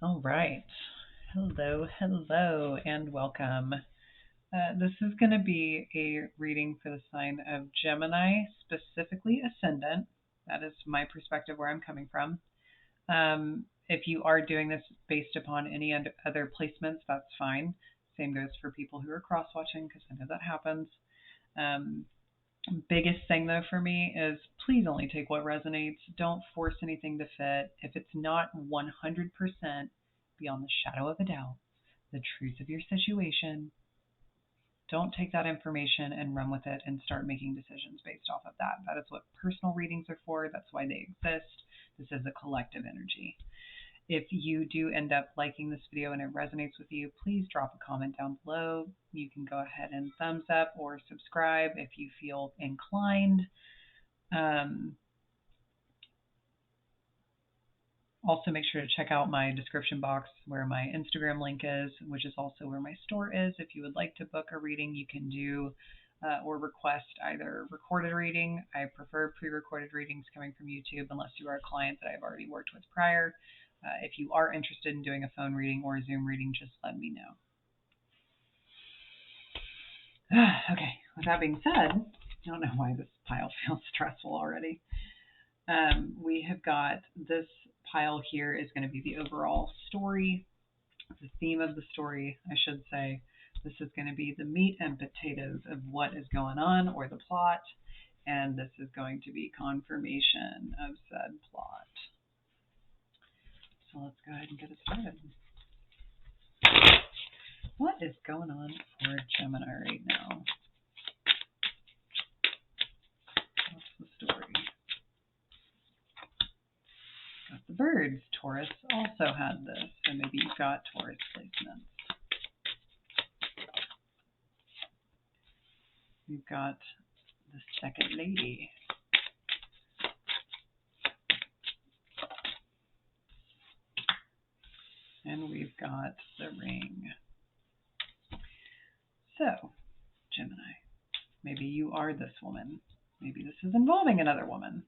All right. Hello, and welcome. This is going to be a reading for the sign of Gemini, specifically ascendant. That is my perspective where I'm coming from. If you are doing this based upon any other placements, that's fine. Same goes for people who are cross watching because I know that happens. Um, Biggest thing though for me is please only take what resonates. Don't force anything to fit. If it's not 100% beyond the shadow of a doubt, the truth of your situation, don't take that information and run with it and start making decisions based off of that. That is what personal readings are for. That's why they exist. This is a collective energy. If you do end up liking this video and it resonates with you, please drop a comment down below. You can go ahead and thumbs up or subscribe if you feel inclined. Also, make sure to check out my description box where my Instagram link is, which is also where my store is. If you would like to book a reading, you can do or request either recorded reading. I prefer pre-recorded readings coming from YouTube unless you are a client that I've already worked with prior. If you are interested in doing a phone reading or a Zoom reading, just let me know. Okay, with that being said, I don't know why this pile feels stressful already. We have got this pile here is going to be the overall story, the theme of the story, I should say. This is going to be the meat and potatoes of what is going on or the plot, and this is going to be confirmation of said plot. So let's go ahead and get it started. What is going on for Gemini right now? What's the story? Got the birds. Taurus also had this, so maybe you've got Taurus placements. We've got the second lady. And we've got the ring. So, Gemini, maybe you are this woman. Maybe this is involving another woman.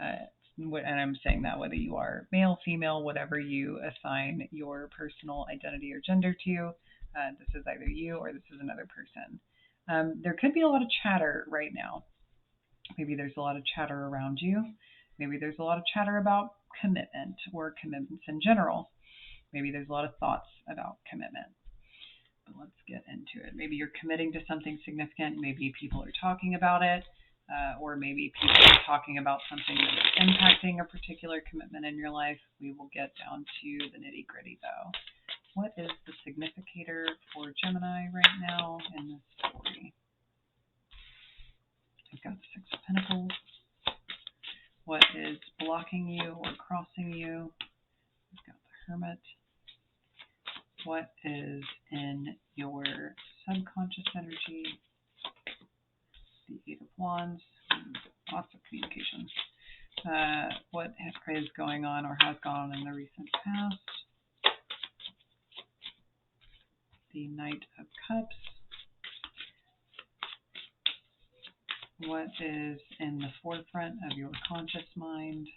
And I'm saying that whether you are male, female, whatever you assign your personal identity or gender to, this is either you or this is another person. There could be a lot of chatter right now. Maybe there's a lot of chatter around you. Maybe there's a lot of chatter about commitment or commitments in general. Maybe there's a lot of thoughts about commitment. But let's get into it. Maybe you're committing to something significant. Maybe people are talking about it. Or maybe people are talking about something that's impacting a particular commitment in your life. We will get down to the nitty gritty though. What is the significator for Gemini right now in this story? I've got the Six of Pentacles. What is blocking you or crossing you? I've got the Hermit. What is in your subconscious energy? The Eight of Wands. Lots of communication. What is going on or has gone on in the recent past? The Knight of Cups. What is in the forefront of your conscious mind?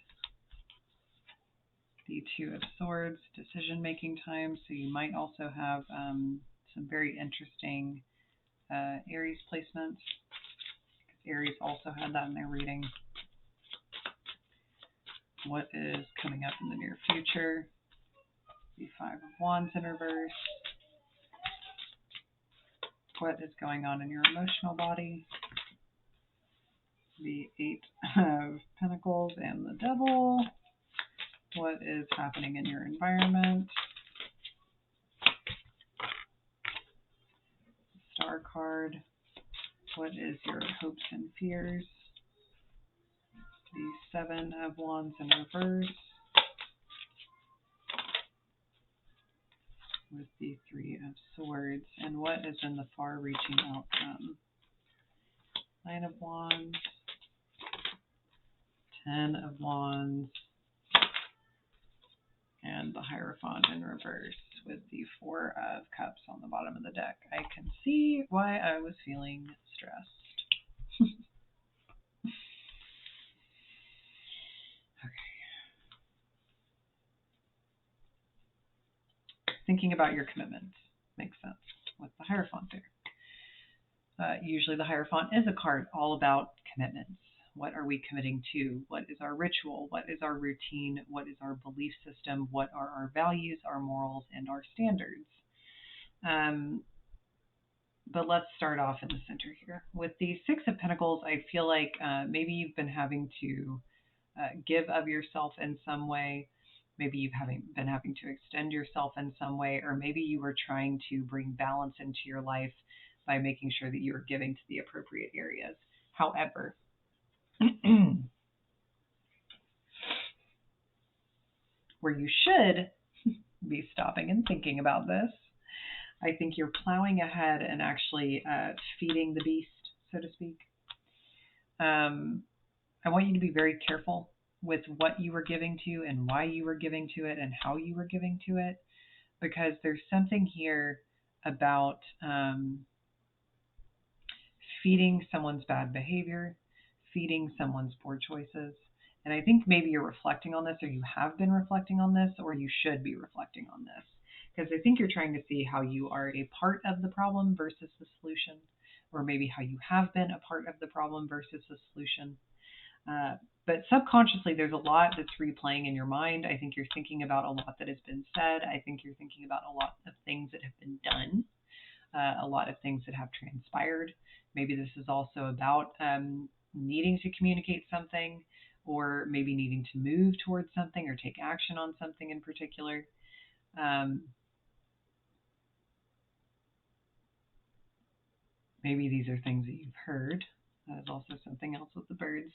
The Two of Swords, decision-making time. So you might also have some very interesting Aries placements. Aries also had that in their reading. What is coming up in the near future? The Five of Wands in reverse. What is going on in your emotional body? The Eight of Pentacles and the Devil. What is happening in your environment? Star card. What is your hopes and fears? The Seven of Wands in reverse. With the Three of Swords. And what is in the far-reaching outcome? Nine of Wands. 10 of Wands. And the Hierophant in reverse with the Four of Cups on the bottom of the deck. I can see why I was feeling stressed. Okay. thinking about your commitments. Makes sense with the Hierophant there. Usually the Hierophant is a card all about commitments. What are we committing to? What is our ritual? What is our routine? What is our belief system? What are our values, our morals, and our standards? But let's start off in the center here. With the Six of Pentacles, I feel like maybe you've been having to give of yourself in some way. Maybe you've been having to extend yourself in some way, or maybe you were trying to bring balance into your life by making sure that you are giving to the appropriate areas. However, where you should be stopping and thinking about this, I think you're plowing ahead and actually feeding the beast, so to speak. I want you to be very careful with what you were giving to and why you were giving to it and how you were giving to it, because there's something here about feeding someone's bad behavior, feeding someone's poor choices. And I think maybe you're reflecting on this, or you have been reflecting on this, or you should be reflecting on this. Because I think you're trying to see how you are a part of the problem versus the solution, or maybe how you have been a part of the problem versus the solution. But subconsciously, there's a lot that's replaying in your mind. I think you're thinking about a lot that has been said. I think you're thinking about a lot of things that have been done, a lot of things that have transpired. Maybe this is also about needing to communicate something, or maybe needing to move towards something or take action on something in particular. Maybe these are things that you've heard. There's also something else with the birds.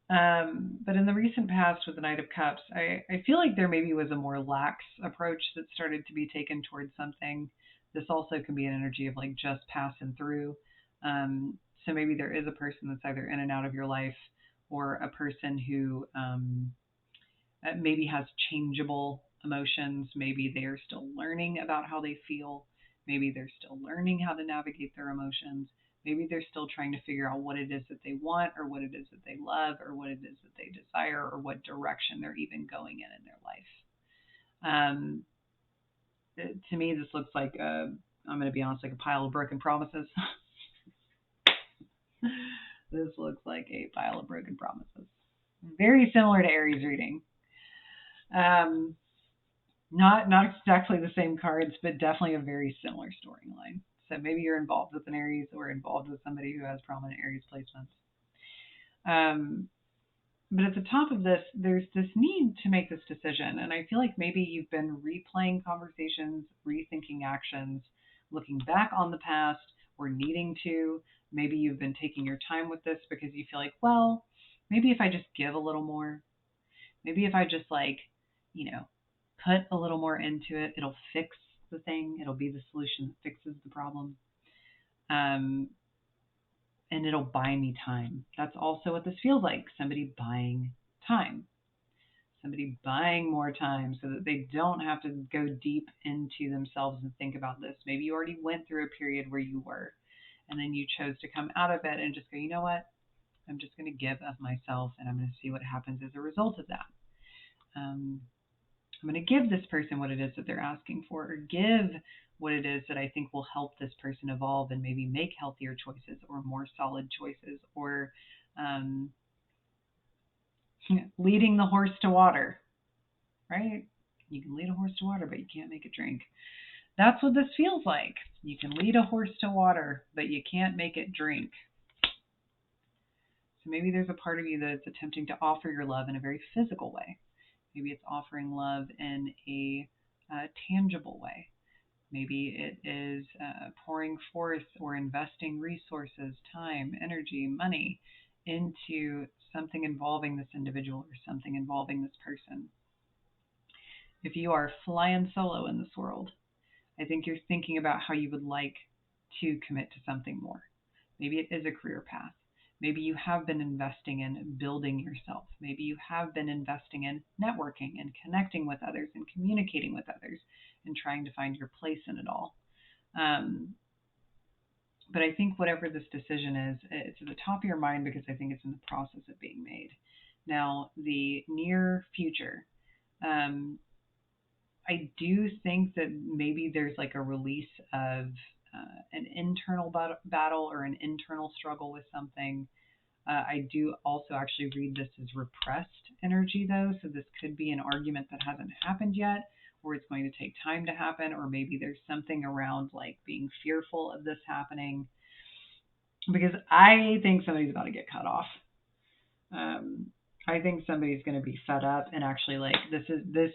But in the recent past with the Knight of Cups, I feel like there maybe was a more lax approach that started to be taken towards something. This also can be an energy of like just passing through. So maybe there is a person that's either in and out of your life, or a person who maybe has changeable emotions. Maybe they are still learning about how they feel. Maybe they're still learning how to navigate their emotions. Maybe they're still trying to figure out what it is that they want, or what it is that they love, or what it is that they desire, or what direction they're even going in their life. To me, this looks like, I'm going to be honest, like a pile of broken promises. This looks like a pile of broken promises. Very similar to Aries reading. Not exactly the same cards, but definitely a very similar storyline. So maybe you're involved with an Aries, or involved with somebody who has prominent Aries placements. But at the top of this, there's this need to make this decision. And I feel like maybe you've been replaying conversations, rethinking actions, looking back on the past, or needing to. Maybe you've been taking your time with this because you feel like, well, maybe if I just give a little more, maybe if I just put a little more into it, it'll fix the thing. It'll be the solution that fixes the problem. And it'll buy me time. That's also what this feels like. Somebody buying time. Somebody buying more time so that they don't have to go deep into themselves and think about this. Maybe you already went through a period where you were, and then you chose to come out of it and just go, you know what? I'm just going to give of myself, and I'm going to see what happens as a result of that. I'm going to give this person what it is that they're asking for, or give what it is that I think will help this person evolve and maybe make healthier choices, or more solid choices, or leading the horse to water, right? You can lead a horse to water, but you can't make it drink. That's what this feels like. You can lead a horse to water, but you can't make it drink. So maybe there's a part of you that's attempting to offer your love in a very physical way. Maybe it's offering love in a tangible way. Maybe it is pouring forth or investing resources, time, energy, money into something involving this individual, or something involving this person. If you are flying solo in this world, I think you're thinking about how you would like to commit to something more. Maybe it is a career path. Maybe you have been investing in building yourself. Maybe you have been investing in networking and connecting with others and communicating with others and trying to find your place in it all. But I think whatever this decision is, it's at the top of your mind because I think it's in the process of being made. Now, the near future, I I do think that maybe there's like a release of an internal battle or an internal struggle with something. I do also actually read this as repressed energy, though. So this could be an argument that hasn't happened yet, or it's going to take time to happen, or maybe there's something around like being fearful of this happening. Because I think somebody's about to get cut off. Um, I think somebody's going to be fed up and actually like this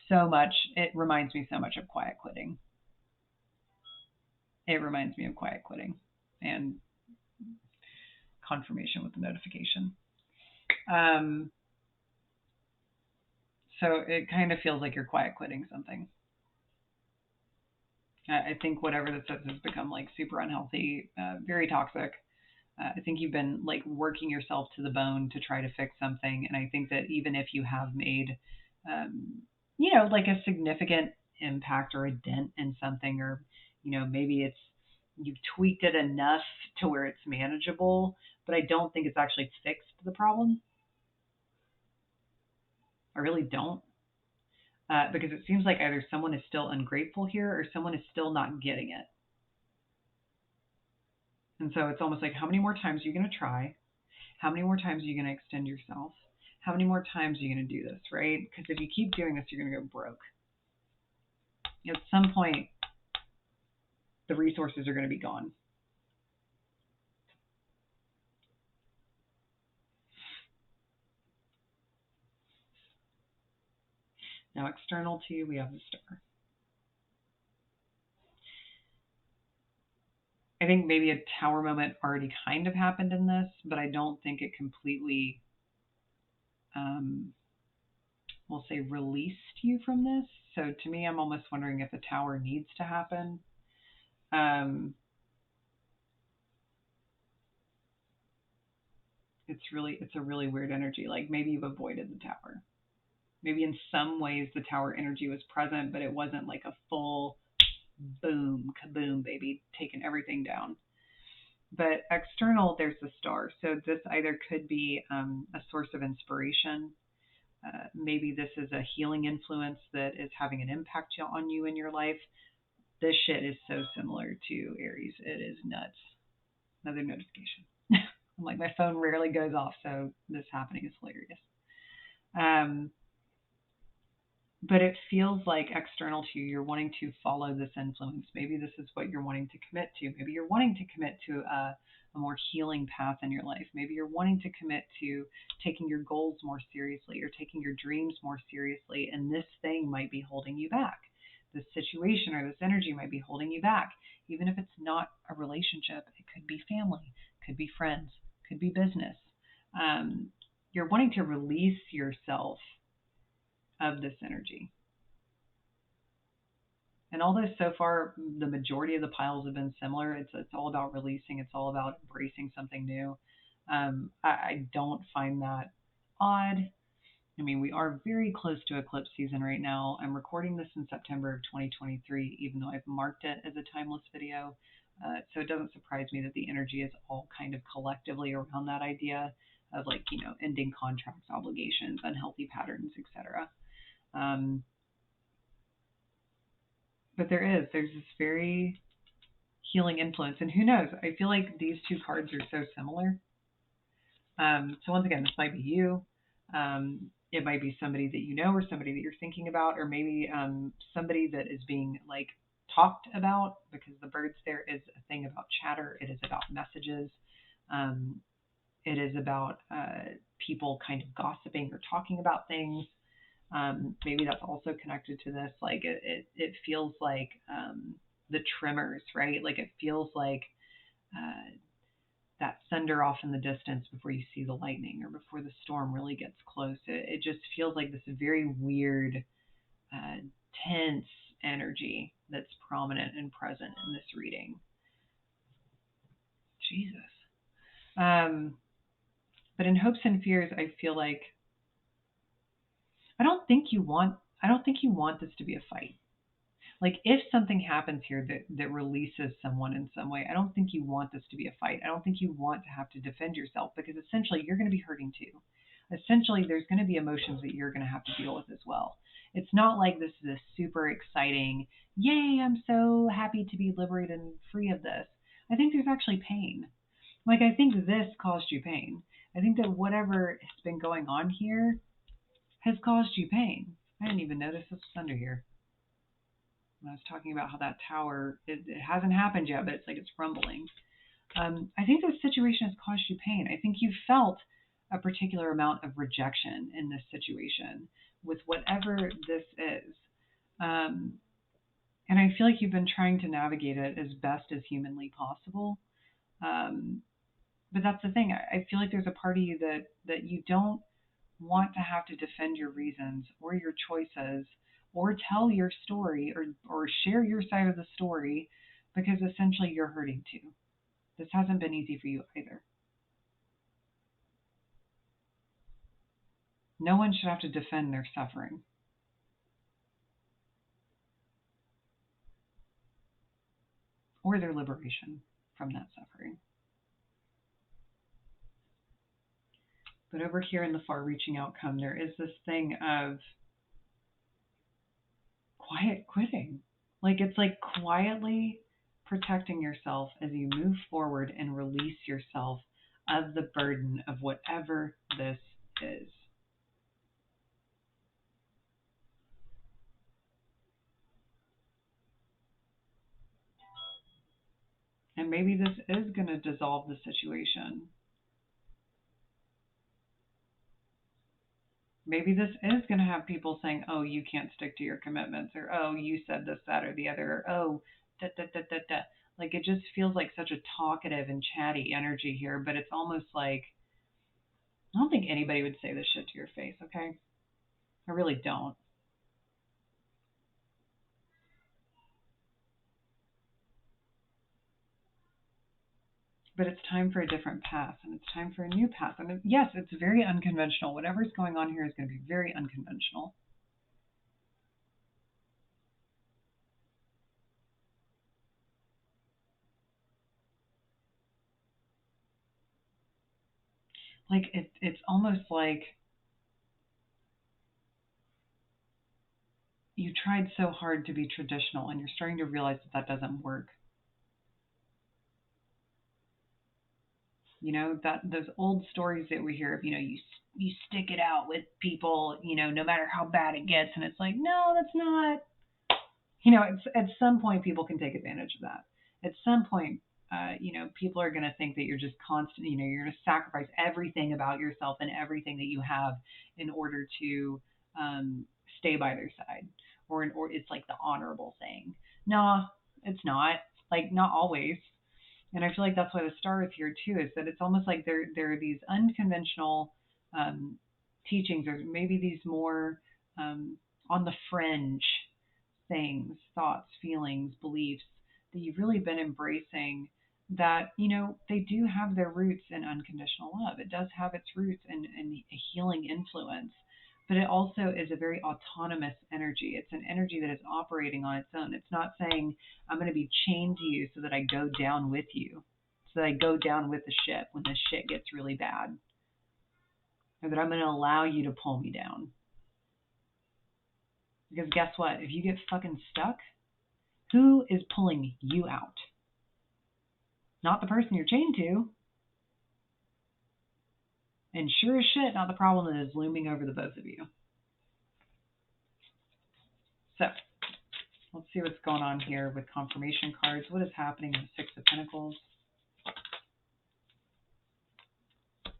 so much. It reminds me so much of quiet quitting. It reminds me of quiet quitting and confirmation with the notification. Um, so it kind of feels like you're quiet quitting something. I think whatever this is has become like super unhealthy, very toxic. I think you've been like working yourself to the bone to try to fix something. And I think that even if you have made, like a significant impact or a dent in something, or, maybe you've tweaked it enough to where it's manageable, but I don't think it's actually fixed the problem. I really don't. Because it seems like either someone is still ungrateful here or someone is still not getting it. And so it's almost like, how many more times are you going to try? How many more times are you going to extend yourself? How many more times are you going to do this, right? Because if you keep doing this, you're going to go broke. At some point, the resources are going to be gone. Now, external to you, we have the star. I think maybe a tower moment already kind of happened in this, but I don't think it completely, we'll say, released you from this. So to me, I'm almost wondering if a tower needs to happen. It's a really weird energy. Like maybe you've avoided the tower. Maybe in some ways the tower energy was present, but it wasn't like a full boom, kaboom, baby, taking everything down. But external, there's the star. So this either could be a source of inspiration. Maybe this is a healing influence that is having an impact on you in your life. This shit is so similar to Aries. It is nuts. Another notification. I'm like, my phone rarely goes off, so this happening is hilarious. But it feels like external to you, you're wanting to follow this influence. Maybe this is what you're wanting to commit to. Maybe you're wanting to commit to a more healing path in your life. Maybe you're wanting to commit to taking your goals more seriously or taking your dreams more seriously. And this thing might be holding you back. This situation or this energy might be holding you back. Even if it's not a relationship, it could be family, could be friends, could be business. You're wanting to release yourself of this energy. And although so far the majority of the piles have been similar, it's all about releasing. It's all about embracing something new. I don't find that odd. I mean, we are very close to eclipse season right now. I'm recording this in September of 2023, even though I've marked it as a timeless video. So it doesn't surprise me that the energy is all kind of collectively around that idea of like, ending contracts, obligations, unhealthy patterns, etc. But there's this very healing influence. And who knows? I feel like these two cards are so similar. So once again, this might be you. It might be somebody that you know or somebody that you're thinking about, or maybe somebody that is being like talked about, because the birds there is a thing about chatter. It is about messages. It is about people kind of gossiping or talking about things. Maybe that's also connected to this. Like it feels like the tremors, right? Like it feels like that thunder off in the distance before you see the lightning or before the storm really gets close. It just feels like this very weird, tense energy that's prominent and present in this reading. Jesus. But in hopes and fears, I feel like I don't think you want this to be a fight. Like if something happens here that releases someone in some way, I don't think you want this to be a fight. I don't think you want to have to defend yourself, because essentially you're going to be hurting too. Essentially there's going to be emotions that you're going to have to deal with as well. It's not like this is a super exciting, yay, I'm so happy to be liberated and free of this. I think there's actually pain. Like, I think this caused you pain. I think that whatever has been going on here has caused you pain. I didn't even notice this was under here. When I was talking about how that tower, it hasn't happened yet, but it's like it's rumbling. I think this situation has caused you pain. I think you felt a particular amount of rejection in this situation with whatever this is. Um, and I feel like you've been trying to navigate it as best as humanly possible. Um, but that's the thing. I feel like there's a part of you that you don't want to have to defend your reasons or your choices or tell your story or share your side of the story because essentially you're hurting too. This hasn't been easy for you either. No one should have to defend their suffering or their liberation from that suffering. But over here in the far reaching outcome, there is this thing of quiet quitting. Like it's like quietly protecting yourself as you move forward and release yourself of the burden of whatever this is. And maybe this is going to dissolve the situation. Maybe this is going to have people saying, oh, you can't stick to your commitments, or oh, you said this, that, or the other, or oh, da, da, da, da, da. Like it just feels like such a talkative and chatty energy here, but it's almost like I don't think anybody would say this shit to your face, okay? I really don't. But it's time for a different path, and it's time for a new path. And yes, it's very unconventional. Whatever's going on here is going to be very unconventional. Like it's almost like you tried so hard to be traditional, and you're starting to realize that that doesn't work. You know that those old stories that we hear of, you stick it out with people, no matter how bad it gets, and it's like, no, that's not. It's, at some point people can take advantage of that. At some point, people are going to think that you're just constant. You're going to sacrifice everything about yourself and everything that you have in order to stay by their side, or it's like the honorable thing. No, it's not. Like not always. And I feel like that's why the star is here too. Is that it's almost like there are these unconventional um, teachings, or maybe these more on the fringe things, thoughts, feelings, beliefs that you've really been embracing that, they do have their roots in unconditional love. It does have its roots in a healing influence, but it also is a very autonomous energy. It's an energy that is operating on its own. It's not saying, I'm going to be chained to you so that I go down with you, so that I go down with the ship when the shit gets really bad, or that I'm going to allow you to pull me down. Because guess what? If you get fucking stuck, who is pulling you out? Not the person you're chained to. And sure as shit, not the problem that is looming over the both of you. So, let's see what's going on here with confirmation cards. What is happening with Six of Pentacles?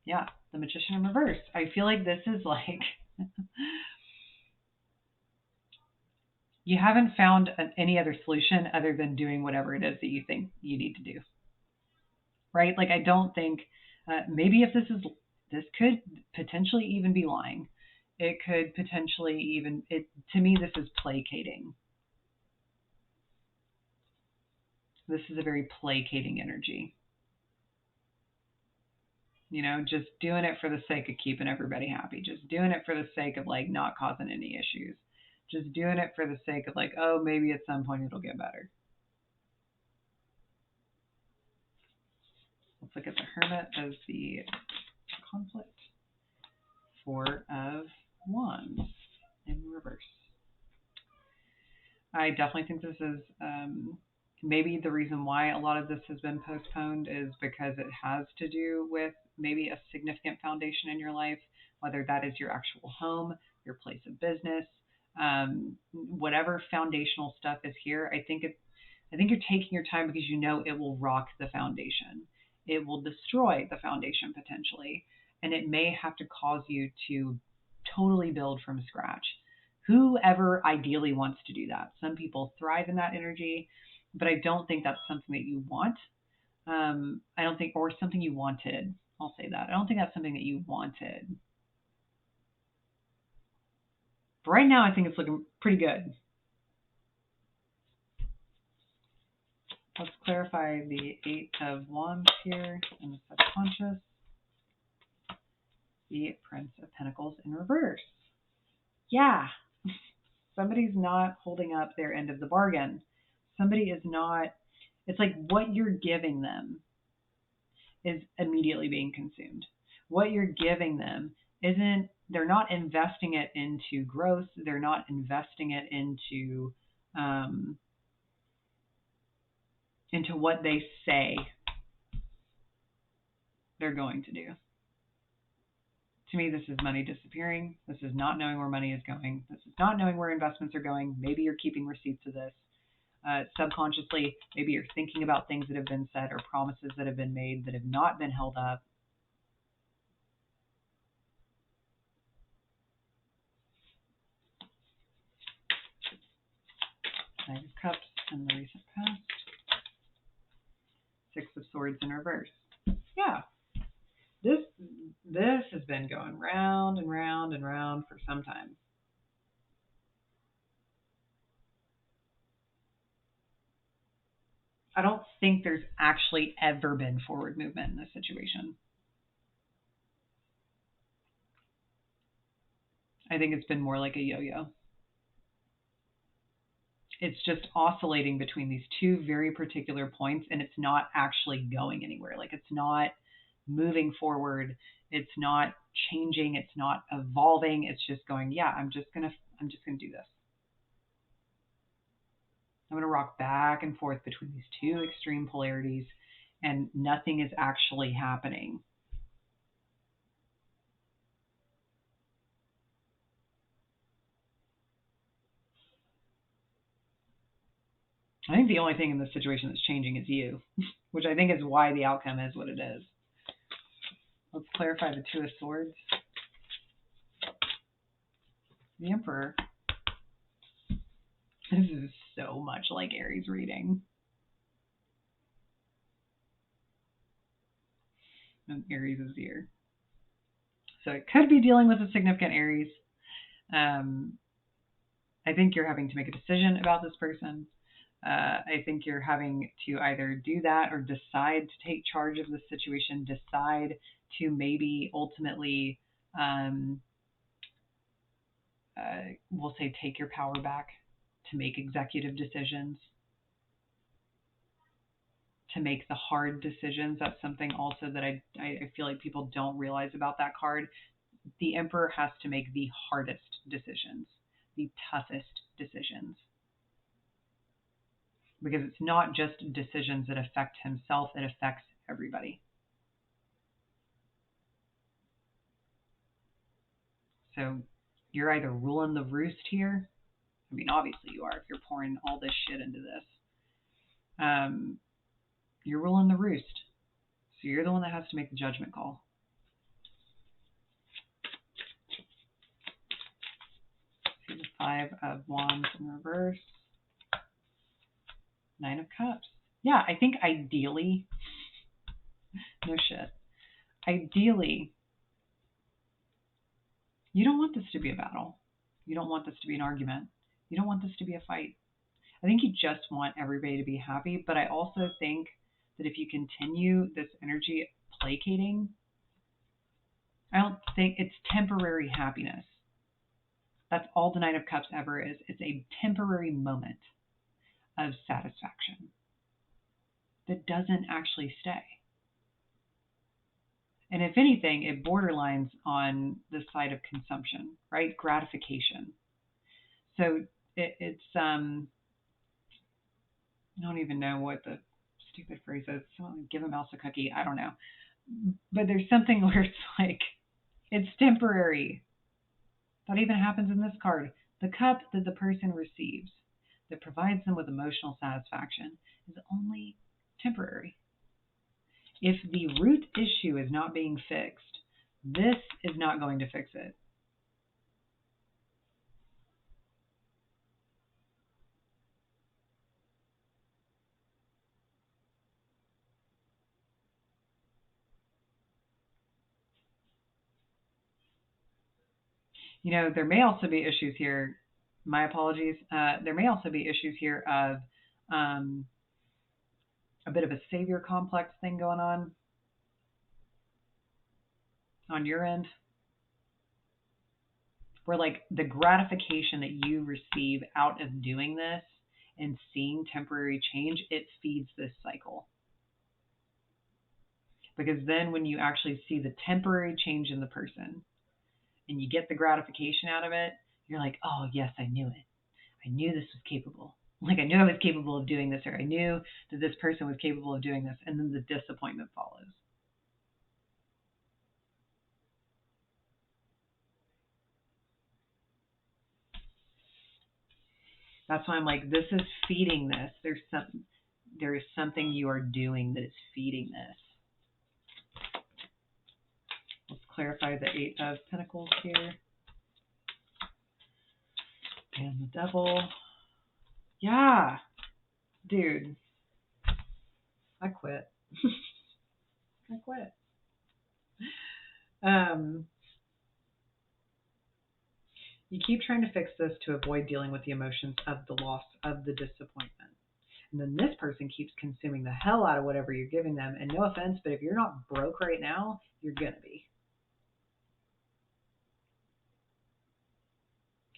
Yeah, the Magician in reverse. I feel like this is like you haven't found any other solution other than doing whatever it is that you think you need to do. Right? Like I don't think maybe if this could potentially even be lying. It could potentially even to me this is placating. This is a very placating energy. Just doing it for the sake of keeping everybody happy. Just doing it for the sake of like not causing any issues. Just doing it for the sake of like, oh, maybe at some point it'll get better. Let's look at the Hermit as the conflict. Four of Wands in reverse. I definitely think this is maybe the reason why a lot of this has been postponed is because it has to do with maybe a significant foundation in your life, whether that is your actual home, your place of business, whatever foundational stuff is here. I think you're taking your time because you know it will rock the foundation. It will destroy the foundation potentially, and it may have to cause you to totally build from scratch. Whoever ideally wants to do that. Some people thrive in that energy, but I don't think that's something that you want. I don't think, or something you wanted. I'll say that. I don't think that's something that you wanted. But right now, I think it's looking pretty good. Let's clarify the Eight of Wands here in the subconscious. The Prince of Pentacles in reverse. Yeah, somebody's not holding up their end of the bargain. Somebody is not, it's like what you're giving them is immediately being consumed. What you're giving them isn't, they're not investing it into growth. They're not investing it into what they say they're going to do. To me, this is money disappearing. This is not knowing where money is going. This is not knowing where investments are going. Maybe you're keeping receipts of this. Subconsciously, maybe you're thinking about things that have been said or promises that have been made that have not been held up. Nine of Cups in the recent past. Six of Swords in reverse. Yeah, this has been going round and round and round for some time. I don't think there's actually ever been forward movement in this situation. I think it's been more like a yo-yo. It's just oscillating between these two very particular points, and it's not actually going anywhere. Like, it's not moving forward. It's not changing. It's not evolving. It's just going, yeah, I'm just gonna do this. I'm gonna rock back and forth between these two extreme polarities, and nothing is actually happening. I think the only thing in this situation that's changing is you, which I think is why the outcome is what it is. Let's clarify the Two of Swords. The Emperor. This is so much like Aries reading. And Aries is here. So it could be dealing with a significant Aries. I think you're having to make a decision about this person. I think you're having to either do that or decide to take charge of the situation, decide to maybe ultimately, we'll say, take your power back to make executive decisions, to make the hard decisions. That's something also that I feel like people don't realize about that card. The Emperor has to make the hardest decisions, the toughest decisions. Because it's not just decisions that affect himself, it affects everybody. So you're either ruling the roost here. I mean, obviously you are if you're pouring all this shit into this. You're ruling the roost. So you're the one that has to make the judgment call. See the Five of Wands in reverse. Nine of Cups. Yeah, I think ideally, no shit. Ideally, you don't want this to be a battle. You don't want this to be an argument. You don't want this to be a fight. I think you just want everybody to be happy, but I also think that if you continue this energy placating, I don't think it's temporary happiness. That's all the Nine of Cups ever is. It's a temporary moment of satisfaction that doesn't actually stay. And if anything, it borderlines on the side of consumption, right? Gratification. So it's I don't even know what the stupid phrase is. Someone give a mouse a cookie. I don't know. But there's something where it's like, it's temporary. That even happens in this card. The cup that the person receives that provides them with emotional satisfaction is only temporary. If the root issue is not being fixed, this is not going to fix it. There may also be issues here. My apologies. There may also be issues here of um, a bit of a savior complex thing going on your end, where like the gratification that you receive out of doing this and seeing temporary change, it feeds this cycle. Because then when you actually see the temporary change in the person and you get the gratification out of it, you're like, oh, yes, I knew it. I knew this was capable. Like, I knew I was capable of doing this, or I knew that this person was capable of doing this. And then the disappointment follows. That's why I'm like, this is feeding this. There is something you are doing that is feeding this. Let's clarify the Eight of Pentacles here. And the Devil. Yeah, dude. I quit. I quit. You keep trying to fix this to avoid dealing with the emotions of the loss, of the disappointment. And then this person keeps consuming the hell out of whatever you're giving them. And no offense, but if you're not broke right now, you're going to be.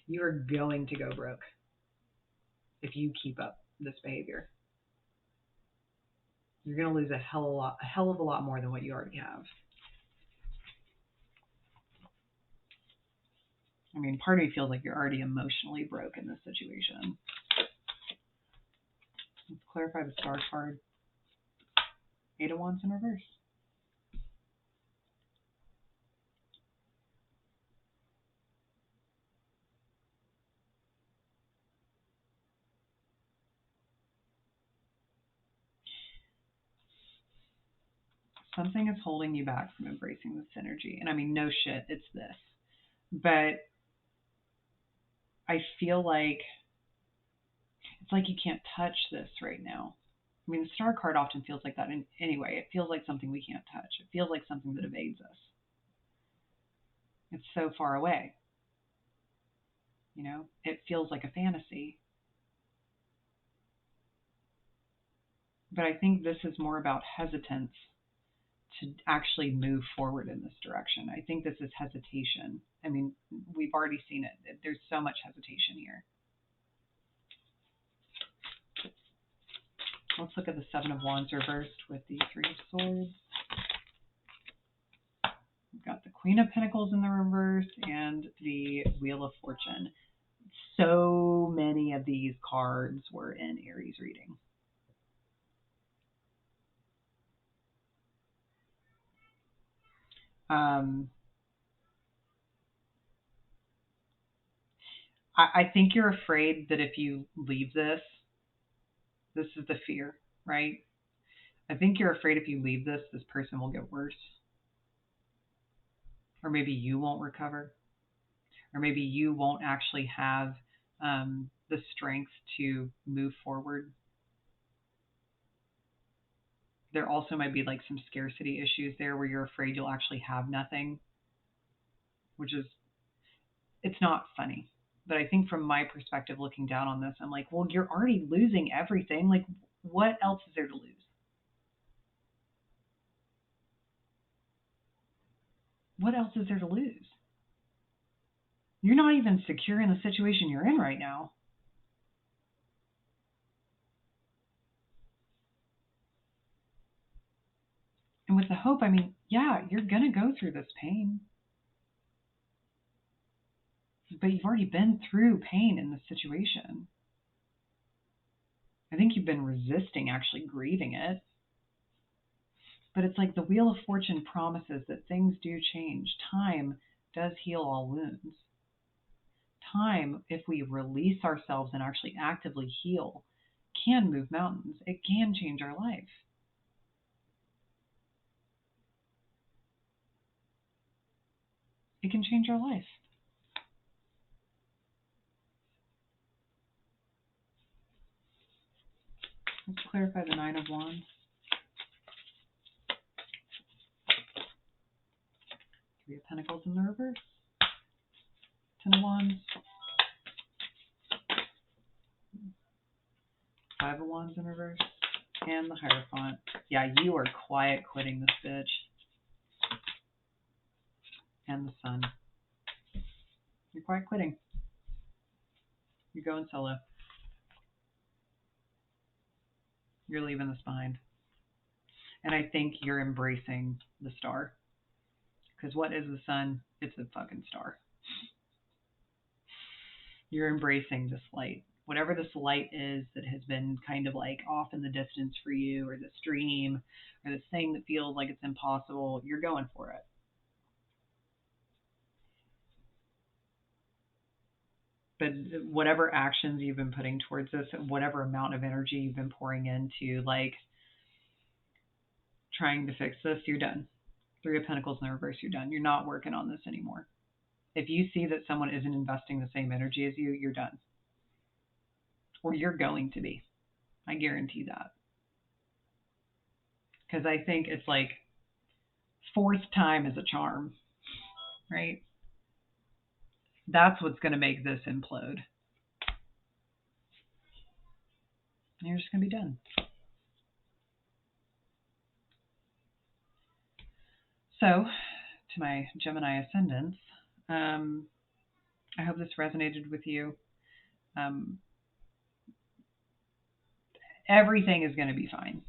You are going to go broke if you keep up this behavior. You're going to lose a hell of a lot more than what you already have. I mean, part of me feels like you're already emotionally broke in this situation. Let's clarify the Star card. Eight of Wands in reverse. Something is holding you back from embracing this energy. And I mean, no shit, it's this. But I feel like it's like you can't touch this right now. I mean, the Star card often feels like that anyway. It feels like something we can't touch. It feels like something that evades us. It's so far away. It feels like a fantasy. But I think this is more about hesitance to actually move forward in this direction. I think this is hesitation. I mean, we've already seen it. There's so much hesitation here. Let's look at the Seven of Wands reversed with the Three of Swords. We've got the Queen of Pentacles in the reverse and the Wheel of Fortune. So many of these cards were in Aries reading. I think you're afraid that if you leave this is the fear, right? I think you're afraid if you leave this person will get worse. Or maybe you won't recover. Or maybe you won't actually have the strength to move forward. There also might be like some scarcity issues there where you're afraid you'll actually have nothing, which is, it's not funny. But I think from my perspective looking down on this, I'm like, well, you're already losing everything. Like, what else is there to lose? What else is there to lose? You're not even secure in the situation you're in right now. And with the hope, I mean, yeah, you're going to go through this pain. But you've already been through pain in this situation. I think you've been resisting actually grieving it. But it's like the Wheel of Fortune promises that things do change. Time does heal all wounds. Time, if we release ourselves and actually actively heal, can move mountains. It can change our life. It can change our life. Let's clarify the Nine of Wands. Three of Pentacles in the reverse. Ten of Wands. Five of Wands in reverse. And the Hierophant. Yeah, you are quiet quitting this bitch. And the Sun. You're quiet quitting. You're going solo. You're leaving this behind. And I think you're embracing the star. Because what is the sun? It's a fucking star. You're embracing this light. Whatever this light is that has been kind of like off in the distance for you, or this dream, or this thing that feels like it's impossible, you're going for it. But whatever actions you've been putting towards this, whatever amount of energy you've been pouring into, like, trying to fix this, you're done. Three of Pentacles in the reverse, you're done. You're not working on this anymore. If you see that someone isn't investing the same energy as you, you're done. Or you're going to be. I guarantee that. Because I think it's like fourth time is a charm, right? That's what's going to make this implode. And you're just going to be done. So, to my Gemini ascendants, I hope this resonated with you. Everything is going to be fine.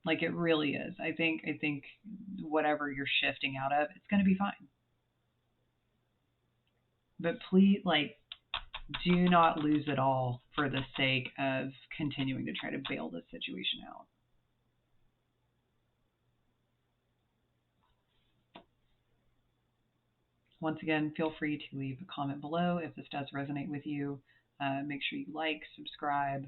Like, it really is. I think whatever you're shifting out of, it's going to be fine. But please, like, do not lose it all for the sake of continuing to try to bail this situation out. Once again, feel free to leave a comment below if this does resonate with you. Make sure you like, subscribe,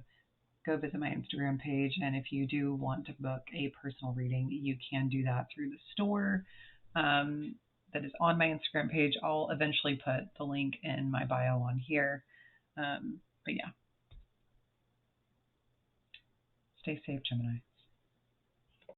go visit my Instagram page. And if you do want to book a personal reading, you can do that through the store that is on my Instagram page. I'll eventually put the link in my bio on here. But yeah, stay safe, Gemini.